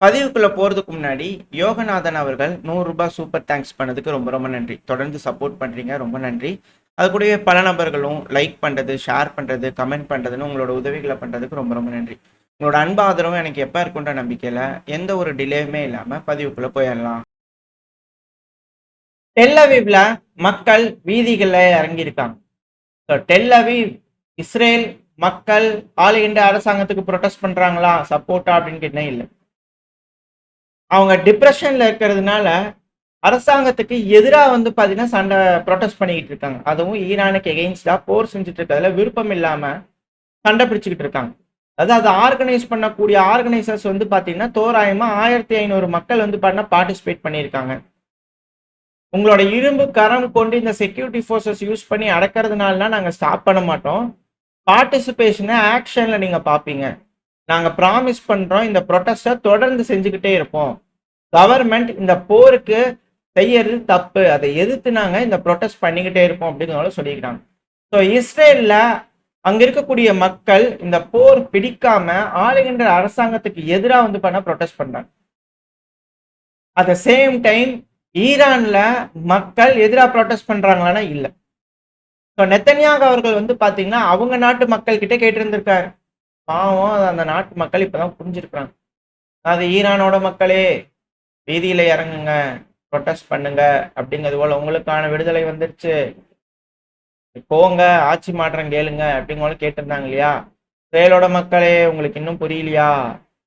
பதிவுக்குள்ள போறதுக்கு முன்னாடி யோகநாதன் அவர்கள் ₹100 சூப்பர் தேங்க்ஸ் பண்ணதுக்கு ரொம்ப ரொம்ப நன்றி. தொடர்ந்து சப்போர்ட் பண்றீங்க, ரொம்ப நன்றி. அது கூடவே பல நபர்களும் லைக் பண்றது, ஷேர் பண்றது, கமெண்ட் பண்றதுன்னு உங்களோட உதவிகளை பண்றதுக்கு ரொம்ப ரொம்ப நன்றி. உங்களோட அன்பு ஆதரவும் எனக்கு எப்ப இருக்குன்ற நம்பிக்கையில எந்த ஒரு டிலேயுமே இல்லாம பதிவுக்குள்ள போயிடலாம். டெல் அவீவ்ல மக்கள் வீதிகள்ல இறங்கியிருக்காங்க. டெல் அவீவ் இஸ்ரேல் மக்கள் ஆளுகின்ற அரசாங்கத்துக்கு ப்ரொடெஸ்ட் பண்றாங்களா, சப்போர்ட்டா அப்படின்னு கேட்டா இல்ல. அவங்க டிப்ரெஷன்ல இருக்கிறதுனால அரசாங்கத்துக்கு எதிராக வந்து பாத்தீங்கன்னா சண்டை ப்ரொடெஸ்ட் பண்ணிக்கிட்டு இருக்காங்க. அதுவும் ஈரானுக்கு எகெயின்ஸ்டா போர் செஞ்சுட்டு இருக்கிறதுல விருப்பம் இல்லாம சண்டை பிடிச்சுக்கிட்டு இருக்காங்க. அதாவது அதை ஆர்கனைஸ் பண்ணக்கூடிய ஆர்கனைசர்ஸ் வந்து பாத்தீங்கன்னா தோராயமா 1500 மக்கள் வந்து பாத்தீங்கன்னா பார்ட்டிசிபேட் பண்ணியிருக்காங்க. உங்களோட இரும்பு கரம் கொண்டு இந்த செக்யூரிட்டி ஃபோர்ஸஸ் யூஸ் பண்ணி அடக்கிறதுனால நாங்க ஸ்டாப் பண்ண மாட்டோம். பார்ட்டிசிபேஷனை ஆக்ஷன்ல நீங்க பாப்பீங்க. நாங்க ப்ராமிஸ் பண்றோம், இந்த ப்ரொடெஸ்டை தொடர்ந்து செஞ்சுக்கிட்டே இருப்போம். கவர்மெண்ட் இந்த போருக்கு செய்யறது தப்பு, அதை எதிர்த்து நாங்க இந்த ப்ரொடெஸ்ட் பண்ணிக்கிட்டே இருப்போம் அப்படிங்கிறத சொல்லிக்கிறாங்க. ஸோ இஸ்ரேல்ல அங்க இருக்கக்கூடிய மக்கள் இந்த போர் பிடிக்காம ஆளுகின்ற அரசாங்கத்துக்கு எதிராக வந்து பண்ண ப்ரொடெஸ்ட் பண்றாங்க. அட் த சேம் டைம் ஈரான்ல மக்கள் எதிராக ப்ரொடெஸ்ட் பண்றாங்களான்னா இல்ல. ஸோ நெத்தன்யாகு அவர்கள் வந்து பாத்தீங்கன்னா அவங்க நாட்டு மக்கள் கிட்ட கேட்டிருந்திருக்காரு. பாவம் அந்த நாட்டு மக்கள் இப்பதான் புரிஞ்சிருக்காங்க. அது ஈரானோட மக்களே வீதியில இறங்குங்க, ப்ரொடெஸ்ட் பண்ணுங்க, அப்படிங்கிறது போல உங்களுக்கான விடுதலை வந்துருச்சு, போங்க ஆட்சி மாற்றம் கேளுங்க அப்படிங்க கேட்டிருந்தாங்க இல்லையா. இஸ்ரேலோட மக்களே உங்களுக்கு இன்னும் புரியலையா,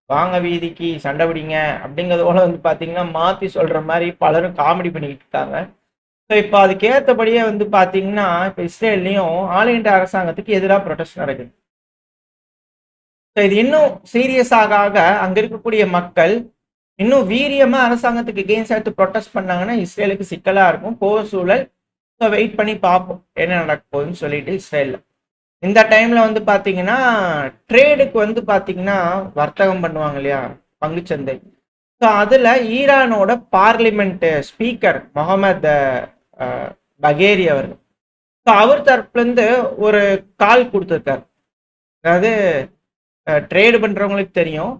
வாங்க வீதிக்கு சண்டை பிடிங்க அப்படிங்கிறது போல வந்து பாத்தீங்கன்னா மாத்தி சொல்ற மாதிரி பலரும் காமெடி பண்ணிக்கிட்டு இருக்காங்க. ஸோ இப்போ அதுக்கேற்றபடியே வந்து பாத்தீங்கன்னா இப்போ இஸ்ரேல்லையும் ஆளுகின்ற அரசாங்கத்துக்கு எதிராக ப்ரொடெஸ்ட் நடக்குது. ஸோ இது இன்னும் சீரியஸ் ஆக ஆக அங்க இருக்கக்கூடிய மக்கள் இன்னும் வீரியமா அரசாங்கத்துக்கு எகெயின்ஸ்ட் எடுத்து ப்ரொடெஸ்ட் பண்ணாங்கன்னா இஸ்ரேலுக்கு சிக்கலா இருக்கும் போர் சூழல். ஸோ வெயிட் பண்ணி பார்ப்போம் என்ன நடக்க போகுதுன்னு சொல்லிட்டு இஸ்ரேல்ல இந்த டைம்ல வந்து பாத்தீங்கன்னா ட்ரேடுக்கு வந்து பாத்தீங்கன்னா வர்த்தகம் பண்ணுவாங்க இல்லையா, பங்குச்சந்தை. ஸோ அதுல ஈரானோட பார்லிமெண்ட் ஸ்பீக்கர் முகமது பகேரி அவர்கள், ஸோ அவர் தரப்புல இருந்து ஒரு கால் கொடுத்துருக்காரு. அதாவது ட்ரேடு பண்றவங்களுக்கு தெரியும்,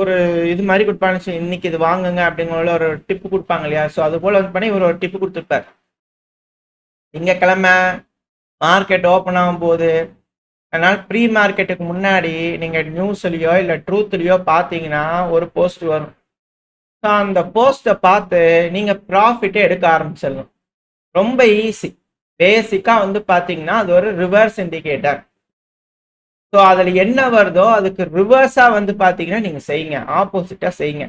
ஒரு இது மாதிரி கொடுப்பாங்க, இன்னைக்கு இது வாங்குங்க அப்படிங்கிற ஒரு டிப்பு கொடுப்பாங்க இல்லையா. ஸோ அது போல வந்து பண்ணி இவர் ஒரு டிப்பு கொடுத்துருப்பார். திங்கக்கிழமை மார்க்கெட் ஓப்பன் ஆகும் போது, அதனால ப்ரீ மார்க்கெட்டுக்கு முன்னாடி நீங்க நியூஸ்லயோ இல்லை ட்ரூத்லயோ பார்த்தீங்கன்னா ஒரு போஸ்ட் வரும். ஸோ அந்த போஸ்ட்டை பார்த்து நீங்க ப்ராஃபிட்டை எடுக்க ஆரம்பிச்சிடணும். ரொம்ப ஈஸி. பேசிக்கா வந்து பார்த்தீங்கன்னா அது ஒரு ரிவர்ஸ் இண்டிகேட்டர். ஸோ அதில் என்ன வருதோ அதுக்கு ரிவர்ஸா வந்து பார்த்தீங்கன்னா நீங்க செய்யுங்க, ஆப்போசிட்டா செய்யுங்க.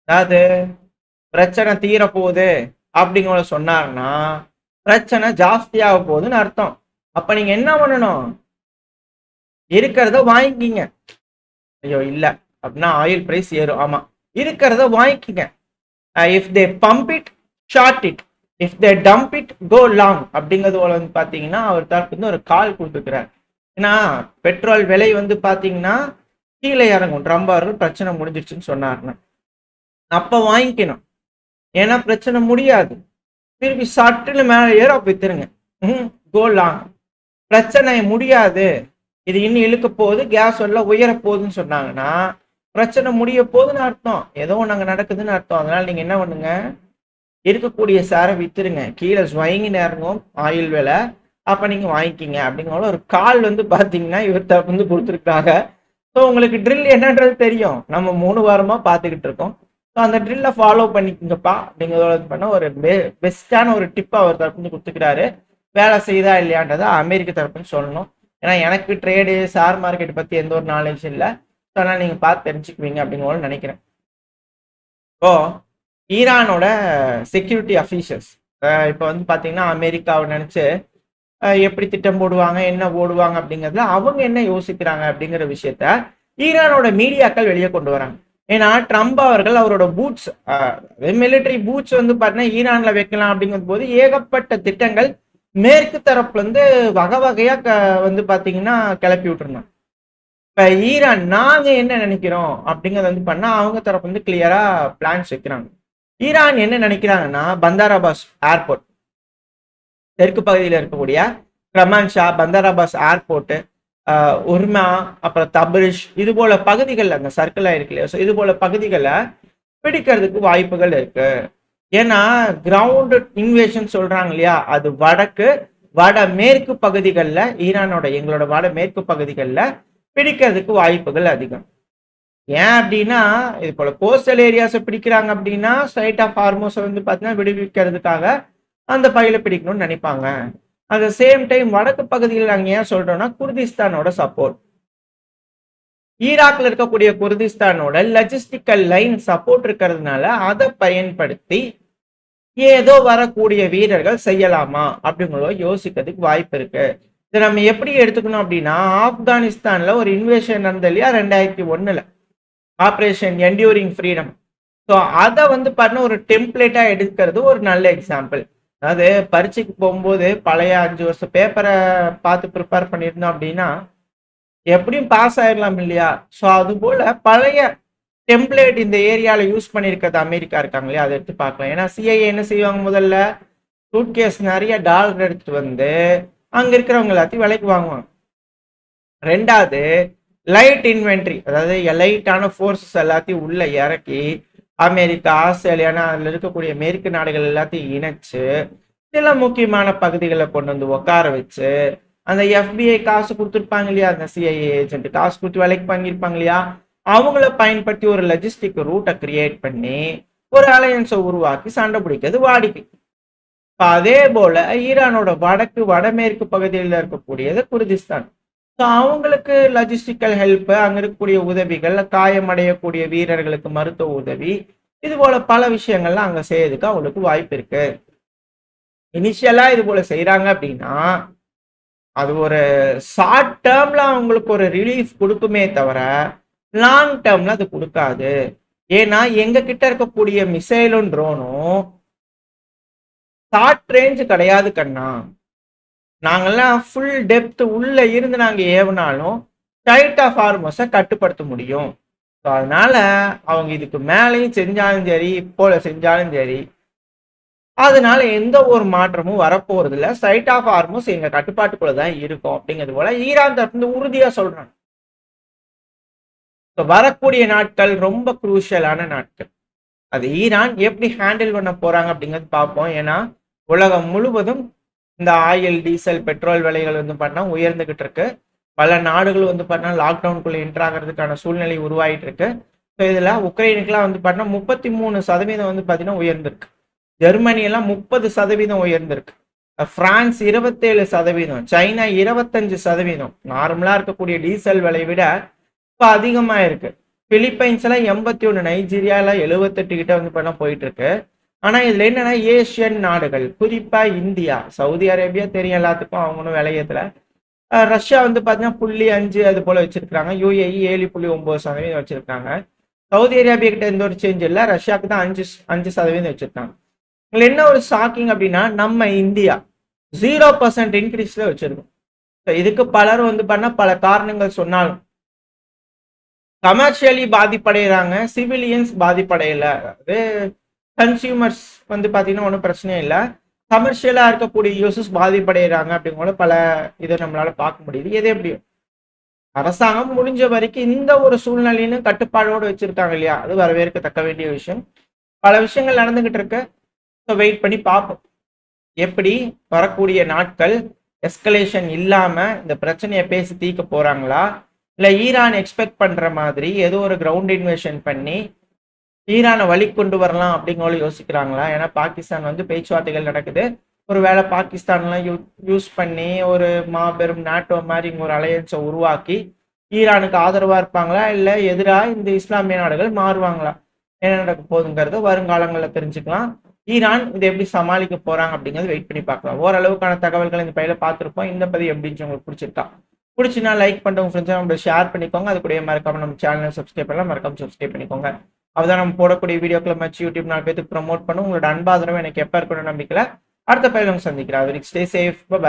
அதாவது பிரச்சனை தீரப்போகுது அப்படிங்கிற சொன்னாங்கன்னா பிரச்சனை ஜாஸ்தியாக போகுதுன்னு அர்த்தம். அப்ப நீங்க என்ன பண்ணணும், இருக்கிறத வாங்கிக்கிங்க. ஐயோ இல்ல அப்படின்னா ஆயில் பிரைஸ் ஏறும், ஆமா இருக்கிறத வாங்கிக்கிங்க. If they pump it short it, if they dump it go long அப்படிங்கிறது போல வந்து பாத்தீங்கன்னா அவர் தரப்பு வந்து ஒரு கால் கொடுத்துக்கிறார். ஏன்னா பெட்ரோல் விலை வந்து பாத்தீங்கன்னா கீழே இறங்கும், ட்ரம்ப் அவர்கள் பிரச்சனை முடிஞ்சிருச்சுன்னு சொன்னாருன்னா அப்ப வாங்கிக்கணும். ஏன்னா பிரச்சனை முடியாது, திருப்பி சட்டுன்னு மேலே ஏற வித்துருங்க, கோ லாங். பிரச்சனை முடியாது, இது இன்னும் இழுக்க போகுது, கேஸ் எல்லாம் உயர போகுதுன்னு சொன்னாங்கன்னா பிரச்சனை முடிய போகுதுன்னு அர்த்தம், ஏதோ நாங்க நடக்குதுன்னு அர்த்தம். அதனால நீங்க என்ன பண்ணுங்க, இருக்கக்கூடிய சாரை வித்துருங்க, கீழே ஸ்வைங்கின்னு இறங்கும் ஆயில் விலை, அப்ப நீங்க வாங்கிக்கிங்க அப்படிங்கிற ஒரு கால் வந்து பாத்தீங்கன்னா இவர் வந்து கொடுத்துருக்காங்க. ஸோ உங்களுக்கு ட்ரில் என்னன்றது தெரியும், நம்ம 3 வாரமா பார்த்துக்கிட்டு இருக்கோம். ஸோ அந்த ட்ரில்லை ஃபாலோ பண்ணிக்கோங்கப்பா அப்படிங்கிறத பண்ண ஒரு பெஸ்டான ஒரு டிப்பை அவர் தரப்பு கொடுத்துக்கிறாரு. வேலை செய்தா இல்லையான்றதை அமெரிக்க தரப்புன்னு சொல்லணும். ஏன்னா எனக்கு ட்ரேடு ஷேர் மார்க்கெட் பத்தி எந்த ஒரு நாலேஜ் இல்லை. ஸோ அதனால நீங்க பார்த்து தெரிஞ்சுக்குவீங்க அப்படின்னு நினைக்கிறேன். இப்போ ஈரானோட செக்யூரிட்டி அஃபீஷியல்ஸ் இப்போ வந்து பாத்தீங்கன்னா அமெரிக்காவை நினைச்சு எப்படி திட்டம் போடுவாங்க, என்ன போடுவாங்க அப்படிங்கிறதுல அவங்க என்ன யோசிக்கிறாங்க அப்படிங்கிற விஷயத்த ஈரானோட மீடியாக்கள் வெளியே கொண்டு வராங்க. ஏன்னா ட்ரம்ப் அவர்கள் அவரோட பூட்ஸ், மிலிட்டரி பூட்ஸ் வந்து பாத்தீங்கன்னா ஈரான்ல வைக்கலாம் அப்படிங்கும் போது ஏகப்பட்ட திட்டங்கள் மேற்கு தரப்புல இருந்து வகை வகையா வந்து பாத்தீங்கன்னா கிளப்பி விட்டுருந்தாங்க. இப்ப ஈரான் நாங்க என்ன நினைக்கிறோம் அப்படிங்கறத வந்து பண்ணா அவங்க தரப்பு வந்து கிளியரா பிளான்ஸ் வைக்கிறாங்க. ஈரான் என்ன நினைக்கிறாங்கன்னா பந்தாராபாஸ் ஏர்போர்ட், தெற்கு பகுதியில் இருக்கக்கூடிய கிரமான்ஷா பந்தாராபாஸ் ஏர்போர்ட், உர்மா, அப்புறம் தப்ரிஷ், இது போல பகுதிகள் அந்த சர்க்கிள் ஆயிருக்கு இல்லையா, ஸோ இது போல பகுதிகளை பிடிக்கிறதுக்கு வாய்ப்புகள் இருக்கு. ஏன்னா கிரவுண்ட் இன்வேஷன் சொல்றாங்க இல்லையா, அது வடக்கு வட மேற்கு பகுதிகளில் ஈரானோட எங்களோட வட மேற்கு பகுதிகளில் பிடிக்கிறதுக்கு வாய்ப்புகள் அதிகம். ஏன் அப்படின்னா இது போல கோஸ்டல் ஏரியாஸை பிடிக்கிறாங்க அப்படின்னா ஸ்ட்ரைட் ஆஃப் ஹார்மோஸை வந்து பார்த்தீங்கன்னா விடுவிக்கிறதுக்காக அந்த பகுதியில பிடிக்கணும்னு நினைப்பாங்க. அட் த சேம் டைம் வடக்கு பகுதியில் நாங்கள் ஏன் சொல்றோம்னா குர்திஸ்தானோட சப்போர்ட், ஈராக்ல இருக்கக்கூடிய குர்திஸ்தானோட லஜிஸ்டிக்கல் லைன் சப்போர்ட் இருக்கிறதுனால அதை பயன்படுத்தி ஏதோ வரக்கூடிய வீரர்கள் செய்யலாமா அப்படிங்களோ யோசிக்கிறதுக்கு வாய்ப்பு இருக்கு. இதை நம்ம எப்படி எடுத்துக்கணும் அப்படின்னா, ஆப்கானிஸ்தான்ல ஒரு இன்வேஷன் நடந்தது இல்லையா 2001, ஆப்ரேஷன் என்டியூரிங் ஃப்ரீடம். ஸோ அதை வந்து பார்த்தீங்கன்னா ஒரு டெம்ப்ளேட்டா எடுக்கிறது ஒரு நல்ல எக்ஸாம்பிள். அதாவது பரீட்சைக்கு போகும்போது பழைய 5 வருஷம் பேப்பரை பார்த்து ப்ரிப்பேர் பண்ணியிருந்தோம் அப்படின்னா எப்படியும் பாஸ் ஆயிடலாம் இல்லையா. ஸோ அது போல பழைய டெம்ப்ளேட் இந்த ஏரியாவில் யூஸ் பண்ணியிருக்கிறது அமெரிக்கா இருக்காங்க இல்லையா, அதை எடுத்து பார்க்கலாம். ஏன்னா சிஐஏ என்ன செய்வாங்க, முதல்ல சூட்கேஸ் நிறைய டாலர் எடுத்துட்டு வந்து அங்க இருக்கிறவங்க எல்லாத்தையும் விலைக்கு வாங்குவாங்க. ரெண்டாவது லைட் இன்வென்ட்ரி, அதாவது லைட்டான ஃபோர்ஸஸ் எல்லாத்தையும் உள்ள இறக்கி அமெரிக்கா, ஆஸ்திரேலியானா அதில் இருக்கக்கூடிய மேற்கு நாடுகள் எல்லாத்தையும் இணைச்சு சில முக்கியமான பகுதிகளை கொண்டு வந்து உட்கார வச்சு அந்த FBI காசு கொடுத்துருப்பாங்க இல்லையா, அந்த சிஐஏ ஏஜென்ட் காசு கொடுத்து வேலைக்கு வாங்கியிருப்பாங்க இல்லையா, அவங்கள பயன்படுத்தி ஒரு லஜிஸ்டிக் ரூட்டை கிரியேட் பண்ணி ஒரு அலையன்ஸை உருவாக்கி சண்டை பிடிக்கிறது வாடிக்கை. அதே போல ஈரானோட வடக்கு வடமேற்கு பகுதியில் இருக்கக்கூடியது குர்திஸ்தான். ஸோ அவங்களுக்கு லஜிஸ்டிக்கல் ஹெல்ப், அங்க இருக்கக்கூடிய உதவிகள், காயமடையக்கூடிய வீரர்களுக்கு மருத்துவ உதவி, இது போல பல விஷயங்கள்லாம் அங்க செய்யறதுக்கு அவங்களுக்கு வாய்ப்பு இருக்கு. இனிஷியலா இது போல செய்யறாங்க அப்படின்னா அது ஒரு ஷார்ட் டேர்ம்ல அவங்களுக்கு ஒரு ரிலீஃப் கொடுக்குமே தவிர லாங் டேர்ம்ல அது கொடுக்காது. ஏன்னா எங்க கிட்ட இருக்கக்கூடிய மிசைலும் ட்ரோனும் ஷார்ட் ரேஞ்ச் கிடையாது கண்ணா. நாங்கெல்லாம் ஃபுல் டெப்த் உள்ள இருந்து நாங்க ஏவினாலும் டைட் ஆஃப் ஹார்மோஸை கட்டுப்படுத்த முடியும். ஸோ அதனால அவங்க இதுக்கு மேலேயும் செஞ்சாலும் சரி இப்போ செஞ்சாலும் சரி அதனால எந்த ஒரு மாற்றமும் வரப்போறது இல்லை. ஸ்ட்ரைட் ஆஃப் ஹார்மோஸ் எங்க கட்டுப்பாட்டுக்குள்ள தான் இருக்கும் அப்படிங்கிறது போல ஈரான் தரப்பு உறுதியா சொல்றாங்க. வரக்கூடிய நாட்கள் ரொம்ப குரூஷியலான நாட்கள். அது ஈரான் எப்படி ஹேண்டில் பண்ண போறாங்க அப்படிங்கிறது பார்ப்போம். ஏன்னா உலகம் முழுவதும் இந்த ஆயில், டீசல், பெட்ரோல் விலைகள் வந்து பார்த்தா உயர்ந்துகிட்டு இருக்கு. பல நாடுகள் வந்து பார்த்தா லாக்டவுனுக்குள்ள என்டர் ஆகிறதுக்கான சூழ்நிலை உருவாயிட்டு இருக்கு. ஸோ இதுல உக்ரைனுக்குலாம் வந்து பார்த்தா 33% வந்து பார்த்தீங்கன்னா உயர்ந்திருக்கு. ஜெர்மனி எல்லாம் 30% உயர்ந்திருக்கு. France 27%, China 25%. நார்மலா இருக்கக்கூடிய டீசல் விலை விட இப்போ அதிகமா இருக்கு. பிலிப்பைன்ஸ் எல்லாம் 81, நைஜீரியால 78 கிட்ட வந்து பண்ண போயிட்டு இருக்கு. ஆனா இதுல என்னன்னா ஏசியன் நாடுகள், குறிப்பா இந்தியா, சவுதி அரேபியா தெரியும் எல்லாத்துக்கும், அவங்களும் விலையத்துல. ரஷ்யா வந்து பாத்தீங்கன்னா 0.5 அது போல வச்சிருக்காங்க. UAE 7.9% வச்சிருக்காங்க. சவுதி அரேபியா கிட்ட எந்த ஒரு சேஞ்ச் இல்லை, ரஷ்யாவுக்கு தான் 5% வச்சிருக்காங்க. இதுல என்ன ஒரு ஷாக்கிங் அப்படின்னா நம்ம இந்தியா 0% இன்க்ரீஸ்ல வச்சிருக்கோம். இதுக்கு பலரும் வந்து பண்ண பல காரணங்கள் சொன்னாலும் கமர்ஷியலி பாதிப்படைகிறாங்க, சிவிலியன்ஸ் பாதிப்படையல. அதாவது கன்சியூமர்ஸ் வந்து பார்த்தீங்கன்னா ஒன்றும் பிரச்சனை இல்லை, கமர்ஷியலாக இருக்கக்கூடிய யூசர்ஸ் பாதிப்படைகிறாங்க அப்படிங்கிற பல இதை நம்மளால பார்க்க முடியுது. எது எப்படியும் அரசாங்கம் முடிஞ்ச வரைக்கும் இந்த ஒரு சூழ்நிலைன்னு கட்டுப்பாடோடு வச்சிருக்காங்க இல்லையா, அது வரவேற்கத்தக்க வேண்டிய விஷயம். பல விஷயங்கள் நடந்துகிட்டு இருக்கு. ஸோ வெயிட் பண்ணி பார்ப்போம் எப்படி வரக்கூடிய நாட்கள் எஸ்கலேஷன் இல்லாம இந்த பிரச்சனையை பேசி தீர்க்க போறாங்களா, இல்லை ஈரான் எக்ஸ்பெக்ட் பண்ற மாதிரி ஏதோ ஒரு கிரவுண்ட் இன்வேஷன் பண்ணி ஈரானை வழி கொண்டு வரலாம் அப்படிங்கிற யோசிக்கிறாங்களா. ஏன்னா பாகிஸ்தான் வந்து பேச்சுவார்த்தைகள் நடக்குது. ஒரு வேளை பாகிஸ்தான்லாம் யூஸ் பண்ணி ஒரு மாபெரும் நாட்டோ மாதிரி இங்க ஒரு அலையன்ஸை உருவாக்கி ஈரானுக்கு ஆதரவா இருப்பாங்களா, இல்லை எதிராக இந்த இஸ்லாமிய நாடுகள் மாறுவாங்களா, என்ன நடக்க போகுதுங்கிறத வருங்காலங்களில் தெரிஞ்சுக்கலாம். ஈரான் இதை எப்படி சமாளிக்க போறாங்க அப்படிங்கிறது வெயிட் பண்ணி பார்க்கலாம். ஓரளவுக்கான தகவல்கள் இந்த பையில பார்த்துருப்போம். இந்த பதிவு எப்படின்னு உங்களுக்கு பிடிச்சிருக்கா, பிடிச்சினா லைக் பண்ணுறவங்க ஃப்ரெண்ட்ஸ் நம்ம ஷேர் பண்ணிக்கோங்க. அது கூட மறக்காம நம்ம சேனலை சப்ஸ்கிரைப் பண்ணலாம், மறக்காம சப்ஸ்கிரைப் பண்ணிக்கோங்க. அப்பதான் நம்ம போடக்கூடிய வீடியோக்களை மச்சு யூடியூப் 4 பேருக்கு ப்ரமோட் பண்ணும். உங்களோட அன்பாதரவு எனக்கு எப்போ இருக்கணும் நம்பிக்கல. அடுத்த பயிலும் சந்திக்கிறேன். Stay safe.